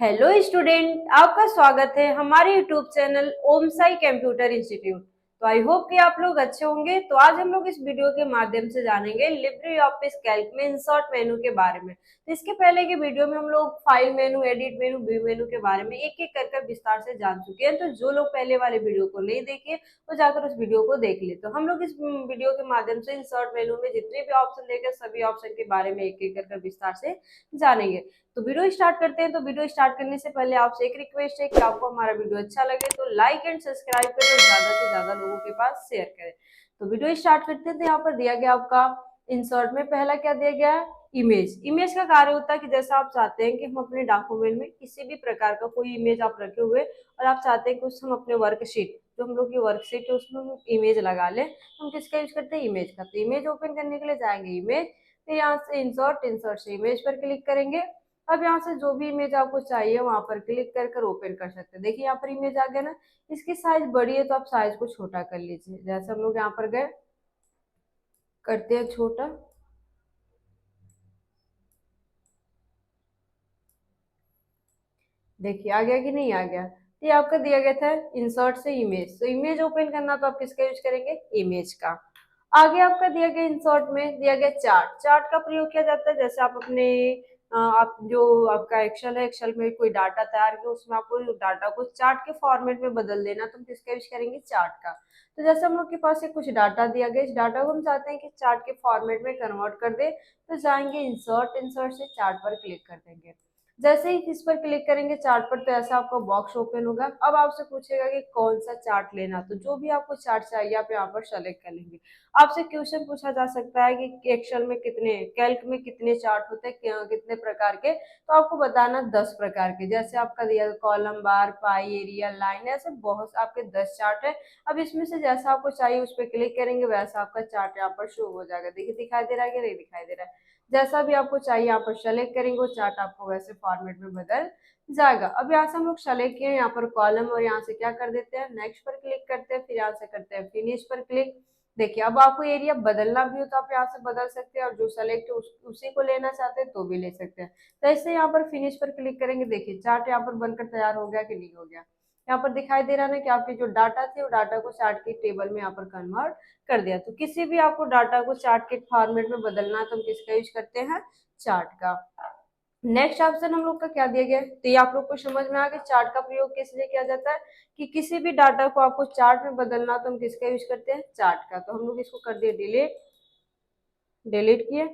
Hello student, आपका स्वागत है हमारे यूट्यूब चैनल ओम साई कंप्यूटर इंस्टीट्यूट। तो आई होप कि आप लोग अच्छे होंगे। तो आज हम लोग इस वीडियो के माध्यम से जानेंगे लिब्रे ऑफिस कैल्क में इंसर्ट मेनू के बारे में। तो इसके पहले के वीडियो में हम लोग फाइल मेनू, एडिट मेनू, व्यू मेनू के बारे में एक एक कर विस्तार से जान चुके हैं। तो जो लोग पहले वाले वीडियो को नहीं देखे वो जाकर उस वीडियो को देख ले। तो हम लोग इस वीडियो के माध्यम से इंसर्ट मेनू में जितने भी ऑप्शन देखे सभी ऑप्शन के बारे में एक एक कर विस्तार से जानेंगे। तो वीडियो स्टार्ट करते हैं। तो वीडियो स्टार्ट करने से पहले आपसे एक रिक्वेस्ट है कि आपको हमारा वीडियो अच्छा लगे तो लाइक एंड सब्सक्राइब करें और ज्यादा से ज्यादा लोगों के पास शेयर करें। तो वीडियो स्टार्ट करते हैं। तो यहाँ पर दिया गया आपका इंसर्ट में पहला क्या दिया गया है, इमेज। इमेज का कार्य होता है कि जैसा आप चाहते हैं कि हम अपने डॉक्यूमेंट में किसी भी प्रकार का कोई इमेज आप रखे हुए और आप चाहते हैं कि उससे हम अपने वर्कशीट, जो हम लोग की वर्कशीट है उसमें हम इमेज लगा लें, हम किसका यूज करते हैं, इमेज का। तो इमेज ओपन करने के लिए जाएंगे इमेज, फिर यहाँ से इंसर्ट, इंसर्ट से इमेज पर क्लिक करेंगे। अब यहाँ से जो भी इमेज आपको चाहिए वहां पर क्लिक कर कर ओपन कर सकते हैं। देखिए यहाँ पर इमेज आ गया ना। इसकी साइज बड़ी है तो आप साइज को छोटा कर लीजिए। जैसे हम लोग यहाँ पर गए, करते हैं छोटा। देखिए आ गया कि नहीं आ गया। तो ये आपका दिया गया था इंसर्ट से इमेज। तो इमेज ओपन करना तो आप किसका यूज करेंगे, इमेज का। आगे आपका दिया गया इंसर्ट में दिया गया चार्ट। चार्ट का प्रयोग किया जाता है जैसे आप अपने आप जो आपका एक्सेल है, एक्सेल में कोई डाटा तैयार किया उसमें आपको डाटा को चार्ट के फॉर्मेट में बदल देना, तो हम किसका यूज करेंगे, चार्ट का। तो जैसे हम लोग के पास ये कुछ डाटा दिया गया, इस डाटा को हम चाहते हैं कि चार्ट के फॉर्मेट में कन्वर्ट कर दे, तो जाएंगे इंसर्ट, इंसर्ट से चार्ट पर क्लिक कर देंगे। जैसे ही इस पर क्लिक करेंगे चार्ट पर, तो ऐसा आपका बॉक्स ओपन होगा। अब आपसे पूछेगा कि कौन सा चार्ट लेना, तो जो भी आपको चार्ट चाहिए आप यहाँ पर सेलेक्ट कर लेंगे। आपसे क्वेश्चन पूछा जा सकता है कि एक्सेल में कितने, कैल्क में कितने चार्ट होते हैं, कितने प्रकार के, तो आपको बताना 10 प्रकार के। जैसे आपका दिया कॉलम, बार, पाई, एरिया, लाइन, ऐसे बहुत आपके 10 चार्ट है। अब इसमें से जैसा आपको चाहिए उस पर क्लिक करेंगे वैसा आपका चार्ट यहाँ पर शो हो जाएगा। देखिए दिखाई दे रहा है कि नहीं दिखाई दे रहा है। जैसा भी आपको चाहिए यहाँ पर सेलेक्ट करेंगे वो चार्ट आपको वैसे फॉर्मेट में बदल जाएगा। अब यहाँ से हम लोग सेलेक्ट किए यहाँ पर कॉलम, और यहाँ से क्या कर देते हैं, नेक्स्ट पर क्लिक करते हैं, फिर यहाँ से करते हैं फिनिश पर क्लिक। देखिए अब आपको एरिया बदलना भी हो तो आप यहाँ से बदल सकते हैं, और जो सेलेक्ट है उसी को लेना चाहते हैं तो भी ले सकते हैं। तो ऐसे यहाँ पर फिनिश पर क्लिक करेंगे। देखिए चार्ट यहाँ पर बनकर तैयार हो गया कि नहीं हो गया। यहाँ पर दिखाई दे रहा है ना कि आपके जो डाटा थे वो डाटा को चार्ट के टेबल में यहाँ पर कन्वर्ट कर दिया। तो किसी भी आपको डाटा को चार्ट के फॉर्मेट में बदलना है तो हम किसका यूज करते हैं, चार्ट का। नेक्स्ट ऑप्शन हम लोग का क्या दिया गया है, तो ये आप लोग को समझ में आ गया चार्ट का प्रयोग किस लिए किया जाता है, कि किसी भी डाटा को आपको चार्ट में बदलना तो हम किसका यूज करते हैं, चार्ट का। तो हम लोग इसको कर दिए डिलीट, डिलीट किए।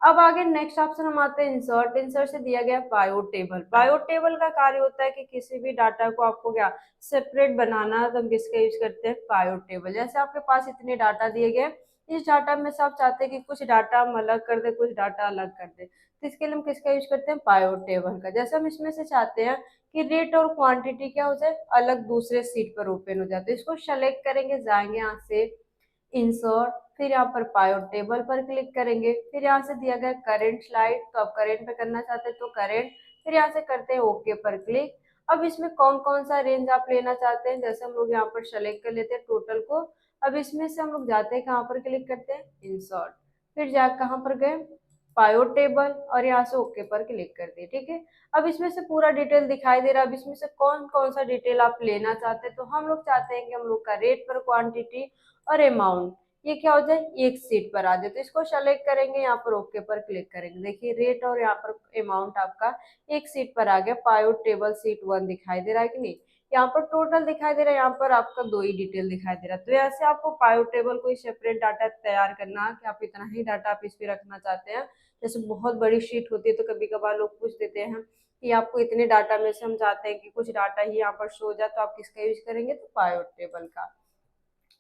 अब आगे नेक्स्ट ऑप्शन हम आते हैं इंसर्ट। इंसर्ट से दिया गया पाइवट टेबल। पाइवट टेबल का कार्य होता है कि किसी भी डाटा को आपको क्या सेपरेट बनाना है तो हम किसका यूज करते हैं, पाइवट टेबल। जैसे आपके पास इतने डाटा दिए गए, इस डाटा में से आप चाहते हैं कि कुछ डाटा हम अलग कर दे, कुछ डाटा अलग कर दे, तो इसके लिए हम किसका यूज करते हैं, पाइवट टेबल का। जैसे हम इसमें से चाहते हैं कि रेट और क्वांटिटी क्या हो जाए, अलग दूसरे सीट पर ओपन हो जाते हैं, इसको सेलेक्ट करेंगे, जाएंगे यहाँ से इंसर्ट, फिर यहाँ पर पाइवट टेबल पर क्लिक करेंगे, फिर यहाँ से दिया गया करंट स्लाइड, तो आप करंट पे करना चाहते हैं तो करंट, फिर यहाँ से करते हैं ओके पर क्लिक। अब इसमें कौन कौन सा रेंज आप लेना चाहते हैं, जैसे हम लोग यहाँ पर सेलेक्ट कर लेते हैं टोटल को। अब इसमें से हम लोग जाते हैं कहाँ पर क्लिक करते हैं, इंसर्ट, फिर जा कहाँ पर गए, पाइवट टेबल, और यहाँ से ओके पर क्लिक कर दिए। ठीक है, अब इसमें से पूरा डिटेल दिखाई दे रहा है। अब इसमें से कौन कौन सा डिटेल आप लेना चाहते हैं, तो हम लोग चाहते हैं कि हम लोग का रेट पर क्वांटिटी और अमाउंट ये क्या हो जाए, एक सीट पर आ जाए। तो इसको सेलेक्ट करेंगे, यहाँ पर ओके पर क्लिक करेंगे। देखिए रेट और यहाँ पर अमाउंट आपका एक सीट पर आ गया। पाइवट टेबल सीट 1 दिखाई दे रहा है कि नहीं, यहाँ पर टोटल दिखाई दे रहा है, यहाँ पर आपका 2 ही डिटेल दिखाई दे रहा है। तो ऐसे आपको पाइवट टेबल कोई सेपरेट डाटा तैयार करना कि आप इतना ही डाटा आप इस पे रखना चाहते हैं। जैसे बहुत बड़ी शीट होती है तो कभी कभार लोग पूछ देते हैं कि आपको इतने डाटा में से हम चाहते हैं कि कुछ डाटा ही यहाँ पर शो हो जाए, तो आप किसका यूज करेंगे, तो पाइवट टेबल का।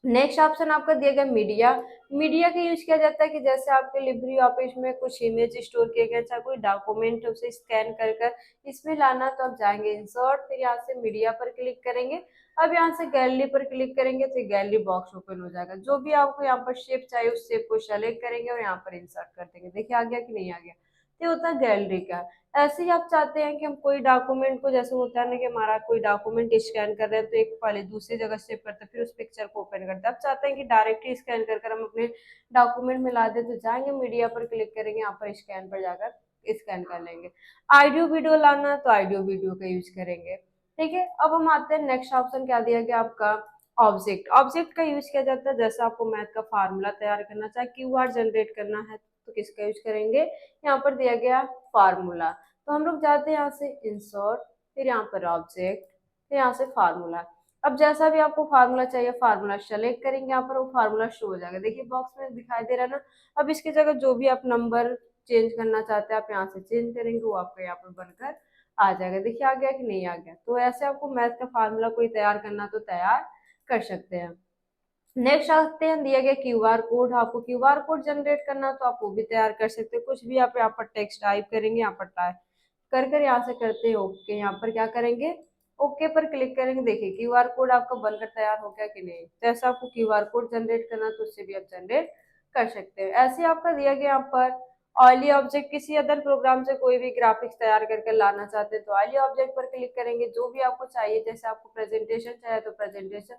नेक्स्ट ऑप्शन आपका दिया गया मीडिया। मीडिया का यूज किया जाता है कि जैसे आपके लिब्रे ऑफिस में कुछ इमेज स्टोर किए गए, चाहे कोई डॉक्यूमेंट उसे स्कैन कर कर इसमें लाना, तो आप जाएंगे इंसर्ट, फिर यहाँ से मीडिया पर क्लिक करेंगे। अब यहाँ से गैलरी पर क्लिक करेंगे तो गैलरी बॉक्स ओपन हो जाएगा। जो भी आपको यहाँ पर शेप चाहिए उस शेप को सेलेक्ट करेंगे और यहाँ पर इंसर्ट कर देंगे। देखिए आ गया कि नहीं आ गया। तो ये होता है गैलरी का। ऐसे ही आप चाहते हैं कि हम कोई डॉक्यूमेंट को, जैसे होता है ना कि हमारा कोई डॉक्यूमेंट स्कैन कर रहे हैं तो एक पहले दूसरी जगह सेव करते हैं फिर उस पिक्चर को ओपन करते हैं। आप चाहते हैं कि डायरेक्ट ही स्कैन कर कर हम अपने डॉक्यूमेंट में ला दें, तो जाएंगे मीडिया पर क्लिक करेंगे, यहाँ पर स्कैन पर जाकर स्कैन कर लेंगे। ऑडियो वीडियो लाना है तो ऑडियो वीडियो का यूज करेंगे। ठीक है, अब हम आते हैं नेक्स्ट ऑप्शन, क्या दिया गया आपका ऑब्जेक्ट। ऑब्जेक्ट का यूज किया जाता है जैसे आपको मैथ का फार्मूला तैयार करना, चाहे क्यूआर जनरेट करना है तो किसका यूज करेंगे, यहाँ पर दिया गया फार्मूला। तो हम लोग जाते हैं यहाँ से इंसर्ट, फिर यहाँ पर ऑब्जेक्ट, फिर यहाँ से फार्मूला। अब जैसा भी आपको फार्मूला चाहिए फार्मूला सेलेक्ट करेंगे, यहाँ पर वो फार्मूला शो हो जाएगा। देखिए बॉक्स में दिखाई दे रहा है ना। अब इसकी जगह जो भी आप नंबर चेंज करना चाहते हैं आप यहाँ से चेंज करेंगे, वो आपका यहाँ पर बनकर आ जाएगा। देखिए आ गया कि नहीं आ गया। तो ऐसे आपको मैथ का फार्मूला कोई तैयार करना तो तैयार कर सकते हैं। नेक्स्ट आते हैं दिया गया क्यूआर कोड। आपको क्यूआर कोड जनरेट करना तो आप वो भी तैयार कर सकते हैं। कुछ भी आप यहाँ पर टेक्स्ट टाइप करेंगे, यहाँ पर टाइप कर कर यहाँ से करते हैं ओके, यहाँ पर क्या करेंगे ओके पर क्लिक करेंगे। देखिए क्यूआर कोड आपका बनकर तैयार हो गया कि नहीं। तो ऐसा आपको क्यूआर कोड जनरेट करना तो उससे भी आप जनरेट कर सकते हैं। ऐसे आपका दिया गया यहाँ पर ऑयली ऑब्जेक्ट, किसी अदर प्रोग्राम से कोई भी ग्राफिक्स तैयार करके लाना चाहते हैं तो ऑयली ऑब्जेक्ट पर क्लिक करेंगे। जो भी आपको चाहिए, जैसे आपको प्रेजेंटेशन चाहिए तो प्रेजेंटेशन,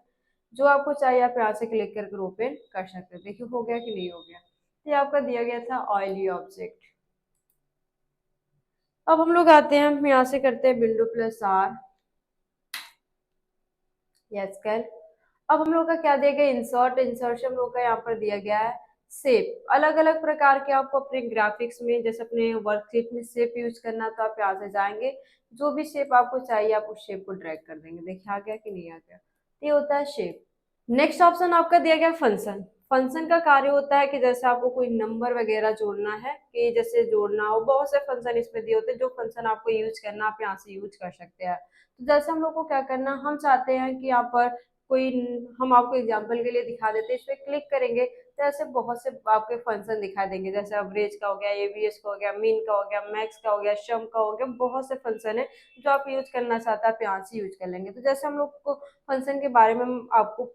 जो आपको चाहिए आप यहाँ से क्लिक करके ओपन कर सकते हैं। देखिए हो गया कि नहीं हो गया। ये आपका दिया गया था ऑयली ऑब्जेक्ट। अब हम लोग आते हैं, हम यहाँ से करते हैं विंडो प्लस आर, यस कर। अब हम लोग का क्या दिया गया इंसर्ट, इंसर्ट से हम लोग का यहाँ पर दिया गया है शेप। अलग अलग प्रकार के आपको अपने ग्राफिक्स में, जैसे अपने वर्कशीट में शेप यूज करना तो आप यहाँ से जाएंगे, जो भी शेप आपको चाहिए आप उस शेप को ड्रैग कर देंगे। देखिए आ गया कि नहीं आ गया। ये होता है शेप। नेक्स्ट ऑप्शन आपका दिया गया फंक्शन। फंक्शन का कार्य होता है कि जैसे आपको कोई नंबर वगैरह जोड़ना है, कि जैसे जोड़ना हो, बहुत से फंक्शन इसमें दिए होते हैं। जो फंक्शन आपको यूज करना आप यहाँ से यूज कर सकते हैं। तो जैसे हम लोग को क्या करना, हम चाहते हैं कि यहाँ पर कोई, हम आपको एग्जांपल के लिए दिखा देते हैं, इस पे क्लिक करेंगे तो ऐसे बहुत से आपके फंक्शन दिखा देंगे। जैसे एवरेज का हो गया, एवीएस का हो गया, मीन का हो गया, मैक्स का हो गया, सम का हो गया, बहुत से फंक्शन है जो आप यूज करना चाहते हैं आप यहाँ से यूज कर लेंगे। तो जैसे हम लोग को फंक्शन के बारे में हम आपको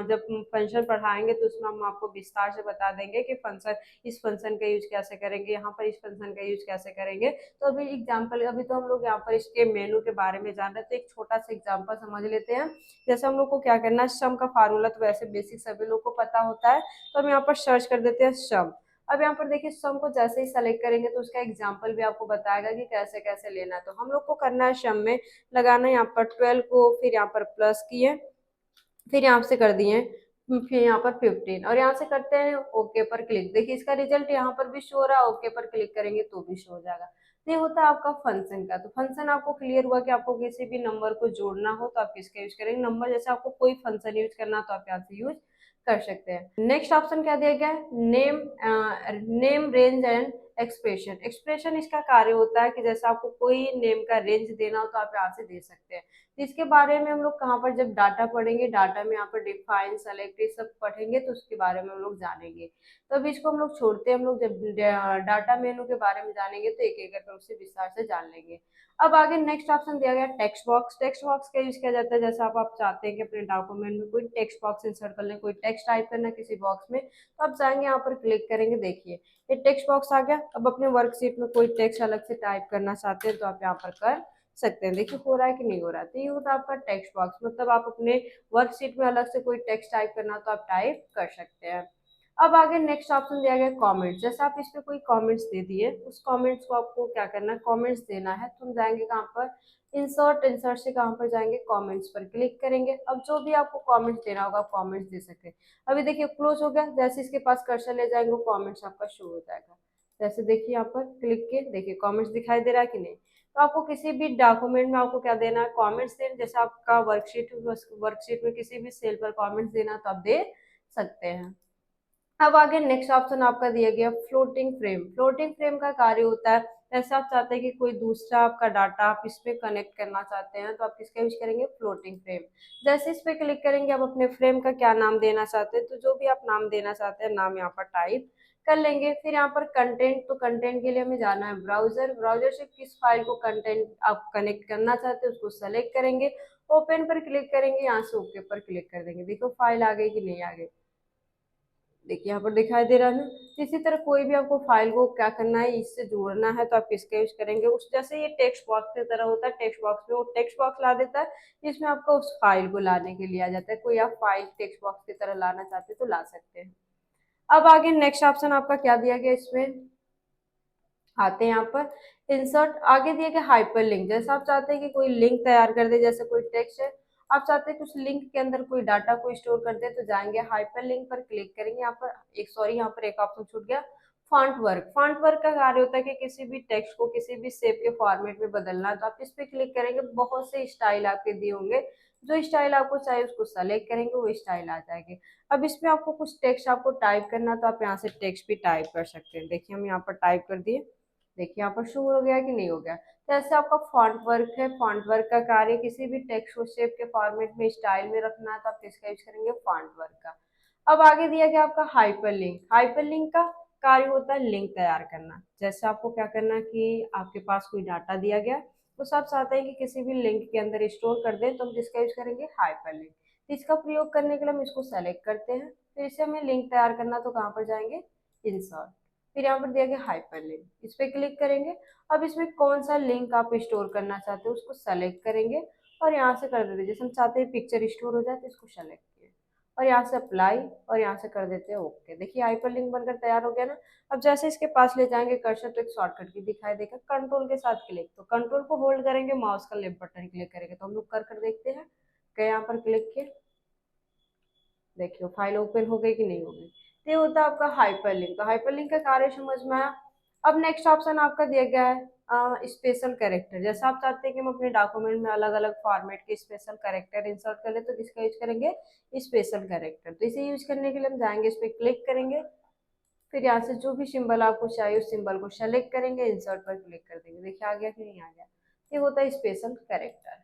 जब फंक्शन पढ़ाएंगे तो उसमें हम आपको विस्तार से बता देंगे कि फंक्शन, इस फंक्शन का यूज कैसे करेंगे, यहाँ पर इस फंक्शन का यूज कैसे करेंगे। तो अभी एग्जाम्पल, अभी तो हम लोग यहाँ पर इसके मेनू के बारे में जान रहे हैं, तो एक छोटा सा एग्जाम्पल समझ लेते हैं। जैसे हम लोग को क्या करना है, सम का फार्मूला तो वैसे बेसिक सभी लोग को पता होता है, तो हम यहाँ पर सर्च कर देते हैं सम। अब यहाँ पर देखिए सम को जैसे ही सेलेक्ट करेंगे तो उसका एग्जाम्पल भी आपको बताएगा कि कैसे कैसे लेना है। तो हम लोग को करना है सम में लगाना है यहाँ पर 12 को, फिर यहाँ पर प्लस किए, फिर यहाँ से कर दिए, फिर यहाँ पर 15 और यहाँ से करते हैं ओके पर क्लिक। देखिए इसका रिजल्ट यहाँ पर भी शो हो रहा है, ओके पर क्लिक करेंगे तो भी शो हो जाएगा। तो ये होता है आपका फंक्शन का। तो फंक्शन आपको क्लियर हुआ कि आपको किसी भी नंबर को जोड़ना हो तो आप किसका यूज करेंगे। नंबर जैसे आपको कोई फंक्शन यूज करना तो आप यहाँ से यूज कर सकते हैं। नेक्स्ट ऑप्शन क्या दिया गया है, name, name range and expression. Expression इसका कार्य होता है कि जैसे आपको कोई नेम का रेंज देना हो तो आप यहाँ से दे सकते हैं। इसके बारे में हम लोग कहाँ पर जब डाटा पढ़ेंगे, डाटा में यहाँ पर डिफाइन, सेलेक्ट, ये सब पढ़ेंगे तो उसके बारे में हम लोग जानेंगे। तो अभी इसको हम लोग छोड़ते हैं, हम लोग जब डाटा मेनू के बारे में जानेंगे तो एक एक करके उससे विस्तार से जान लेंगे। अब आगे नेक्स्ट ऑप्शन दिया गया टेक्स्ट बॉक्स। टेक्स्ट बॉक्स का यूज किया जाता है जैसे आप चाहते हैं कि अपने डॉक्यूमेंट में कोई टेक्स्ट बॉक्स इंसर्ट कर लें, कोई टेक्स्ट टाइप करना किसी बॉक्स में, तो आप जाएंगे यहाँ पर क्लिक करेंगे। देखिए ये टेक्स्ट बॉक्स आ गया। अब अपने वर्कशीट में कोई टेक्स्ट अलग से टाइप करना चाहते हैं तो आप यहाँ पर कर सकते हैं। देखिए हो रहा है कि नहीं हो रहा है। तो ये होता है आपका टेक्स्ट बॉक्स, मतलब आप अपने वर्कशीट में अलग से कोई टेक्स्ट टाइप करना तो आप टाइप कर सकते हैं। अब आगे नेक्स्ट ऑप्शन दिया गया कमेंट्स। जैसे आप इस पे कोई कमेंट्स दे दिए, उस कमेंट्स को आपको क्या करना है, कमेंट्स देना है। तो हम जाएंगे कहाँ पर, इंसर्ट, इंसर्ट से कहाँ पर जाएंगे, कमेंट्स पर क्लिक करेंगे। अब जो भी आपको कमेंट्स देना होगा आप कमेंट्स दे सकते हैं। अभी देखिए क्लोज हो गया, जैसे इसके पास कर्सर ले जाएंगे कमेंट्स आपका शो हो जाएगा। जैसे देखिए यहाँ पर क्लिक किए, देखिए कमेंट्स दिखाई दे रहा है कि नहीं। तो आपको किसी भी डॉक्यूमेंट में आपको क्या देना है, कमेंट्स देना। जैसे आपका वर्कशीट में किसी भी सेल पर कमेंट्स देना तो आप दे सकते हैं। अब आगे नेक्स्ट ऑप्शन आपका दिया गया फ्लोटिंग फ्रेम। फ्लोटिंग फ्रेम का कार्य होता है, जैसे आप चाहते हैं कि कोई दूसरा आपका डाटा आप इस पे कनेक्ट करना चाहते हैं तो आप किसका यूज करेंगे, फ्लोटिंग फ्रेम। जैसे इस पे क्लिक करेंगे आप अपने फ्रेम का क्या नाम देना चाहते हैं, तो जो भी आप नाम देना चाहते हैं नाम यहाँ पर टाइप कर लेंगे। फिर यहाँ पर कंटेंट, तो कंटेंट के लिए हमें जाना है ब्राउजर। ब्राउजर से किस फाइल को कंटेंट आप कनेक्ट करना चाहते हैं उसको सेलेक्ट करेंगे, ओपन पर क्लिक करेंगे, यहाँ से ओके पर क्लिक कर देंगे। देखो फाइल आ गई कि नहीं आ गई। देखिए यहाँ पर दिखाई दे रहा है ना। इसी तरह कोई भी आपको फाइल को क्या करना है, इससे जोड़ना है तो आप किसका यूज करेंगे, उस जैसे ये टेक्स्ट बॉक्स की तरह होता है। टेक्स्ट बॉक्स में वो टेक्स्ट बॉक्स ला देता है, इसमें आपको उस फाइल को लाने के लिए आ जाता है। कोई आप फाइल टेक्स्ट बॉक्स की तरह लाना चाहते हैं तो ला सकते हैं। अब आगे नेक्स्ट ऑप्शन आपका क्या दिया गया इसमें, आते हैं यहाँ पर इंसर्ट, आगे दिए गए हाइपर लिंक, जैसे आप चाहते हैं कि कोई लिंक तैयार कर दे, जैसे कोई टेक्स्ट है, आप चाहते हैं कि उस लिंक के अंदर कोई डाटा को स्टोर कर दे, तो जाएंगे हाइपर लिंक पर क्लिक करेंगे। यहाँ पर एक सॉरी यहाँ पर एक ऑप्शन छूट गया, फॉन्ट वर्क। फॉन्ट वर्क का कार्य होता है कि किसी भी टेक्स्ट को किसी भी शेप के फॉर्मेट में बदलना है, तो आप इस पे क्लिक करेंगे, बहुत से स्टाइल आपके दिए होंगे, जो स्टाइल आपको चाहिए उसको सेलेक्ट करेंगे, वो स्टाइल आ जाएगी। अब इसमें आपको कुछ टेक्स्ट आपको टाइप करना, तो आप यहाँ से टेक्स्ट भी टाइप कर सकते हैं। देखिए हम यहाँ पर टाइप कर दिए, देखिए यहाँ पर शो हो गया कि नहीं हो गया। तो ऐसे आपका फॉन्ट वर्क है, फॉन्ट वर्क का कार्य किसी भी टेक्स्ट को शेप के फॉर्मेट में स्टाइल में रखना है, तो आप किसका यूज करेंगे, फॉन्ट वर्क का। अब आगे दिया गया आपका हाइपरलिंक। हाइपरलिंक का कार्य होता है लिंक तैयार करना। जैसे आपको क्या करना है कि आपके पास कोई डाटा दिया गया, तो सब चाहते हैं कि किसी भी लिंक के अंदर स्टोर कर दें, तो हम किसका यूज करेंगे, हाइपरलिंक। तो इसका प्रयोग करने के लिए हम इसको सेलेक्ट करते हैं, फिर इसे हमें लिंक तैयार करना, तो कहाँ पर जाएंगे, इंसर्ट, फिर यहाँ पर दिया गया हाइपरलिंक, इस पे क्लिक करेंगे। अब इसमें कौन सा लिंक आप स्टोर करना चाहते हो उसको सेलेक्ट करेंगे और यहाँ से कर देते, जैसे हम चाहते हैं पिक्चर स्टोर हो जाए, तो इसको सेलेक्ट किए और यहाँ से अप्लाई और यहाँ से कर देते हैं ओके। देखिए हाइपरलिंक बनकर तैयार हो गया ना। अब जैसे इसके पास ले जाएंगे कर्सर, तो एक शॉर्टकट की दिखाई देगा, कंट्रोल के साथ क्लिक, तो कंट्रोल को होल्ड करेंगे, माउस का लेफ्ट बटन क्लिक करेंगे, तो हम लोग कर देखते हैं। क्या यहाँ पर क्लिक किए, देखियो फाइल ओपन हो गई कि नहीं हो गई। तो ये होता है आपका हाइपरलिंक। तो हाइपरलिंक का कार्य समझ में आया। अब नेक्स्ट ऑप्शन आपका दिया गया है स्पेशल कैरेक्टर। जैसा आप चाहते हैं कि हम अपने डॉक्यूमेंट में अलग अलग फॉर्मेट के स्पेशल कैरेक्टर इंसर्ट कर ले, तो किसका यूज करेंगे, स्पेशल कैरेक्टर। तो इसे यूज करने के लिए हम जाएंगे, इस पर क्लिक करेंगे, फिर यहाँ से जो भी सिंबल आपको चाहिए उस सिंबल को सेलेक्ट करेंगे, इंसर्ट पर क्लिक कर देंगे। देखिए आ गया कि नहीं आ गया। ये होता है स्पेशल कैरेक्टर।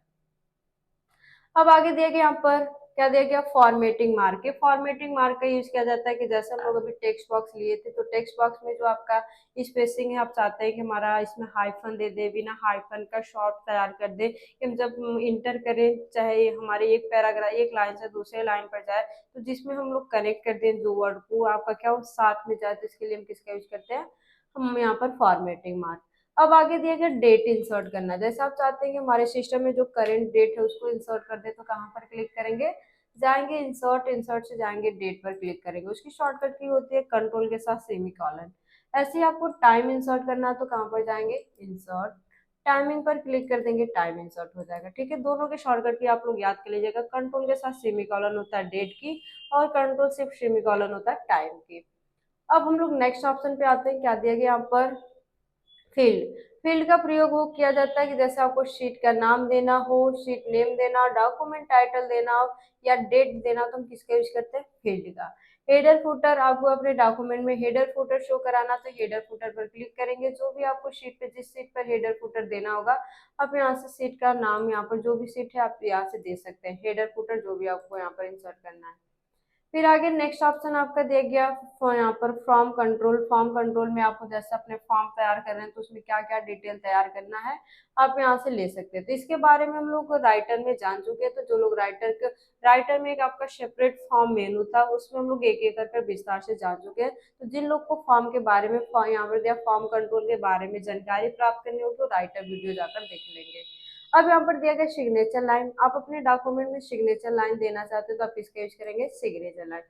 अब आगे दिया गया यहाँ पर क्या दिया गया, फॉर्मेटिंग मार्क। ये फॉर्मेटिंग मार्क का यूज किया जाता है कि जैसे हम लोग अभी टेक्स्ट बॉक्स लिए थे, तो टेक्स्ट बॉक्स में जो आपका स्पेसिंग है, आप चाहते हैं कि हमारा इसमें हाइफन दे दे, बिना हाइफन का शॉर्ट तैयार कर दे, कि हम जब इंटर करें, चाहे हमारे एक पैराग्राफ एक लाइन से दूसरे लाइन पर जाए, तो जिसमें हम लोग कनेक्ट कर दें दो वर्ड को, आपका क्या हो साथ में जाए, तो इसके लिए हम किसका यूज करते हैं, हम यहाँ पर फॉर्मेटिंग मार्क। अब आगे दिया गया डेट इंसर्ट करना। जैसे आप चाहते हैं कि हमारे सिस्टम में जो करंट डेट है उसको इंसर्ट कर दे, तो कहाँ पर क्लिक करेंगे, जाएंगे इंसर्ट, इंसर्ट से जाएंगे डेट पर क्लिक करेंगे। उसकी शॉर्टकट की होती है कंट्रोल के साथ सेमीकोलन। ऐसे ही आपको टाइम इंसर्ट करना है, तो कहाँ पर जाएंगे, इंसर्ट, टाइमिंग पर क्लिक कर देंगे, टाइम इंसर्ट हो जाएगा। ठीक है, दोनों के शॉर्टकट की आप लोग याद कर लीजिएगा। कंट्रोल के साथ सेमीकोलन होता है डेट की, और कंट्रोल सिर्फ सेमीकोलन होता है टाइम की। अब हम लोग नेक्स्ट ऑप्शन पे आते हैं, क्या दिया गया यहाँ पर, फील्ड। फील्ड का प्रयोग वो किया जाता है कि जैसे आपको शीट का नाम देना हो, शीट नेम देना, डॉक्यूमेंट टाइटल देना हो, या डेट देना हो, तो हम किसका यूज करते हैं, फील्ड का। हेडर फुटर, आपको अपने डॉक्यूमेंट में हेडर फुटर शो कराना, तो हेडर फुटर पर क्लिक करेंगे। जो भी आपको शीट पे जिस शीट पर हेडर फुटर देना होगा, आप यहाँ से शीट का नाम, यहाँ पर जो भी शीट है आप यहाँ से दे सकते हैं, हेडर फुटर जो भी आपको यहाँ पर इंसर्ट करना है। फिर आगे नेक्स्ट ऑप्शन आपका दिया गया यहाँ पर फॉर्म कंट्रोल। फॉर्म कंट्रोल में आपको जैसे अपने फॉर्म तैयार कर रहे हैं, तो उसमें क्या क्या डिटेल तैयार करना है आप यहाँ से ले सकते हैं। तो इसके बारे में हम लोग राइटर में जान चुके हैं। तो जो लोग राइटर में एक आपका सेपरेट फॉर्म मेनू था, उसमें हम लोग एक एक करके विस्तार से जान चुके हैं। तो जिन लोग को फॉर्म के बारे में यहाँ पर दिया फॉर्म कंट्रोल के बारे में जानकारी प्राप्त करनी होगी, तो राइटर वीडियो जाकर देख लेंगे। अब यहाँ पर दिया गया सिग्नेचर लाइन। आप अपने डॉक्यूमेंट में सिग्नेचर लाइन देना चाहते हो, तो आप इसका यूज करेंगे सिग्नेचर लाइन।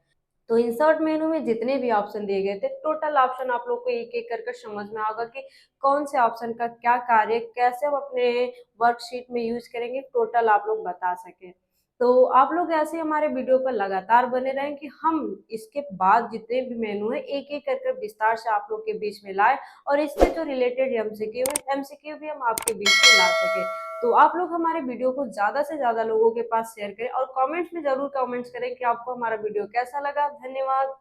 तो इंसर्ट मेनू में जितने भी ऑप्शन दिए गए थे, टोटल ऑप्शन आप लोग को एक एक करके समझ में आएगा कि कौन से ऑप्शन का क्या कार्य, कैसे हम अपने वर्कशीट में यूज करेंगे, टोटल आप लोग बता सके। तो आप लोग ऐसे हमारे वीडियो पर लगातार बने रहें कि हम इसके बाद जितने भी मेनू है एक एक करके विस्तार से आप लोग के बीच में लाए, और इससे जो रिलेटेड एमसीक्यू है, एमसीक्यू भी हम आपके बीच में ला सके। तो आप लोग हमारे वीडियो को ज्यादा से ज्यादा लोगों के पास शेयर करें, और कमेंट्स में जरूर कमेंट्स करें कि आपको हमारा वीडियो कैसा लगा। धन्यवाद।